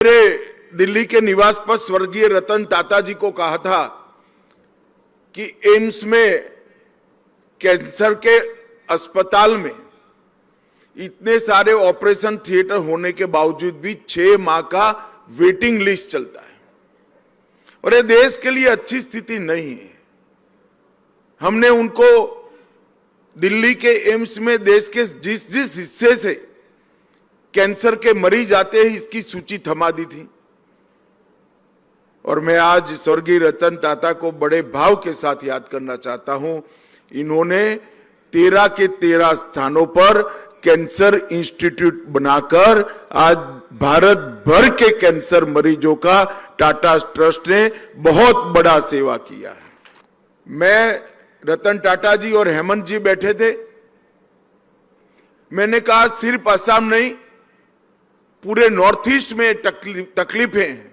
मेरे दिल्ली के निवास पर स्वर्गीय रतन टाटा जी को कहा था कि एम्स में कैंसर के अस्पताल में इतने सारे ऑपरेशन थिएटर होने के बावजूद भी 6 माह का वेटिंग लिस्ट चलता है और ये देश के लिए अच्छी स्थिति नहीं है। हमने उनको दिल्ली के एम्स में देश के जिस जिस हिस्से से कैंसर के मरीज आते हैं इसकी सूची थमा दी थी और मैं आज स्वर्गीय रतन टाटा को बड़े भाव के साथ याद करना चाहता हूं। इन्होंने 13 के 13 स्थानों पर कैंसर इंस्टीट्यूट बनाकर आज भारत भर के कैंसर मरीजों का टाटा ट्रस्ट ने बहुत बड़ा सेवा किया है। मैं रतन टाटा जी और हेमंत जी बैठे थे। मैंने कहा सिर्फ असम नहीं पूरे नॉर्थ ईस्ट में तकलीफें हैं,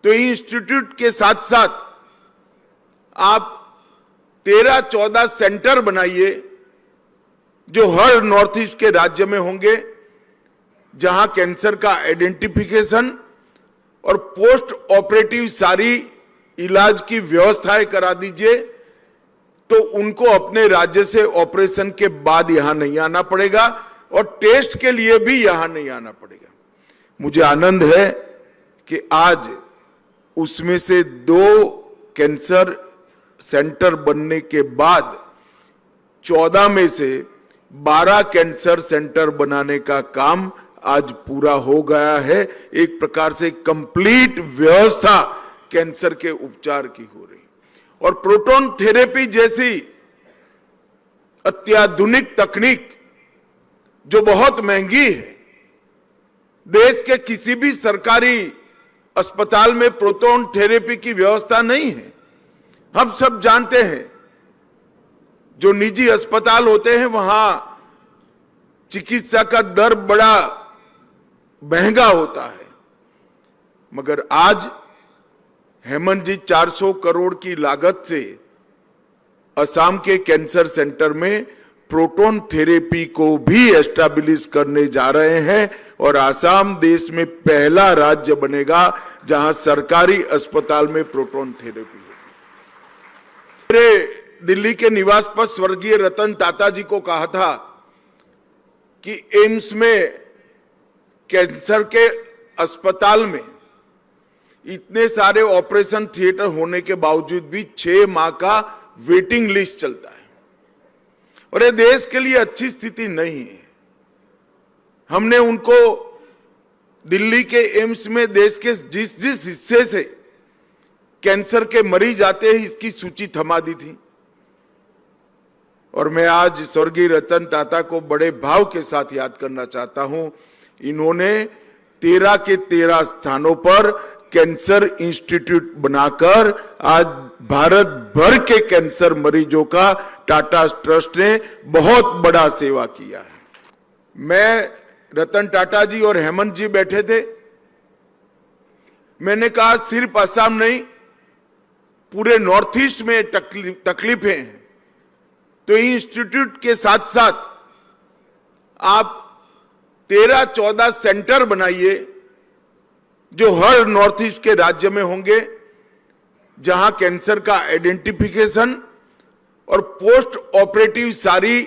तो इंस्टीट्यूट के साथ साथ आप 13-14 सेंटर बनाइए जो हर नॉर्थ ईस्ट के राज्य में होंगे, जहां कैंसर का आइडेंटिफिकेशन और पोस्ट ऑपरेटिव सारी इलाज की व्यवस्थाएं करा दीजिए, तो उनको अपने राज्य से ऑपरेशन के बाद यहां नहीं आना पड़ेगा और टेस्ट के लिए भी यहां नहीं आना पड़ेगा। मुझे आनंद है कि आज उसमें से 2 कैंसर सेंटर बनने के बाद 14 में से 12 कैंसर सेंटर बनाने का काम आज पूरा हो गया है। एक प्रकार से कंप्लीट व्यवस्था कैंसर के उपचार की हो रही और प्रोटॉन थेरेपी जैसी अत्याधुनिक तकनीक जो बहुत महंगी है, देश के किसी भी सरकारी अस्पताल में प्रोटॉन थेरेपी की व्यवस्था नहीं है। हम सब जानते हैं जो निजी अस्पताल होते हैं वहां चिकित्सा का दर बड़ा महंगा होता है, मगर आज हेमंत जी 400 करोड़ की लागत से असम के कैंसर सेंटर में प्रोटॉन थेरेपी को भी एस्टैब्लिश करने जा रहे हैं और असम देश में पहला राज्य बनेगा जहां सरकारी अस्पताल में प्रोटॉन थेरेपी होगी। मेरे दिल्ली के निवास पर स्वर्गीय रतन टाटा जी को कहा था कि एम्स में कैंसर के अस्पताल में इतने सारे ऑपरेशन थिएटर होने के बावजूद भी 6 माह का वेटिंग लिस्ट चलता है और ये देश के लिए अच्छी स्थिति नहीं है। हमने उनको दिल्ली के एम्स में देश के जिस जिस हिस्से से कैंसर के मरीज आते हैं इसकी सूची थमा दी थी और मैं आज स्वर्गीय रतन टाटा को बड़े भाव के साथ याद करना चाहता हूं। इन्होंने 13 के 13 स्थानों पर कैंसर इंस्टीट्यूट बनाकर आज भारत भर के कैंसर मरीजों का टाटा ट्रस्ट ने बहुत बड़ा सेवा किया है। मैं रतन टाटा जी और हेमंत जी बैठे थे। मैंने कहा सिर्फ असम नहीं पूरे नॉर्थ ईस्ट में तकलीफें हैं, तो इंस्टीट्यूट के साथ साथ आप 13-14 सेंटर बनाइए जो हर नॉर्थ ईस्ट के राज्य में होंगे, जहां कैंसर का आइडेंटिफिकेशन और पोस्ट ऑपरेटिव सारी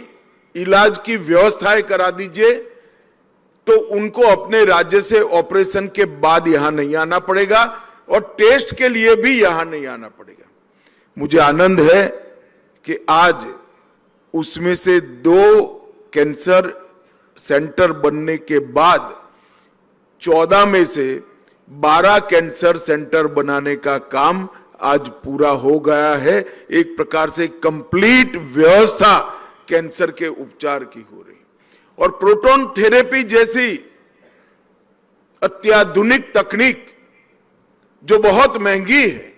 इलाज की व्यवस्थाएं करा दीजिए, तो उनको अपने राज्य से ऑपरेशन के बाद यहां नहीं आना पड़ेगा और टेस्ट के लिए भी यहां नहीं आना पड़ेगा। मुझे आनंद है कि आज उसमें से 2 कैंसर सेंटर बनने के बाद 14 में से 12 कैंसर सेंटर बनाने का काम आज पूरा हो गया है। एक प्रकार से कंप्लीट व्यवस्था कैंसर के उपचार की हो रही और प्रोटॉन थेरेपी जैसी अत्याधुनिक तकनीक जो बहुत महंगी है,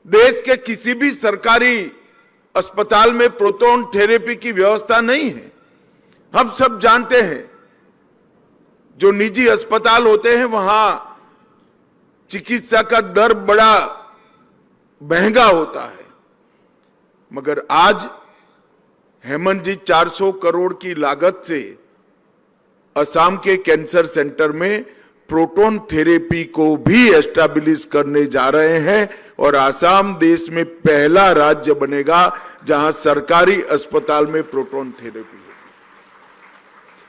देश के किसी भी सरकारी अस्पताल में प्रोटॉन थेरेपी की व्यवस्था नहीं है। हम सब जानते हैं जो निजी अस्पताल होते हैं वहां चिकित्सा का दर बड़ा महंगा होता है, मगर आज हेमंत जी 400 करोड़ की लागत से असम के कैंसर सेंटर में प्रोटोन थेरेपी को भी एस्टैब्लिश करने जा रहे हैं और आसाम देश में पहला राज्य बनेगा जहां सरकारी अस्पताल में प्रोटोन थेरेपी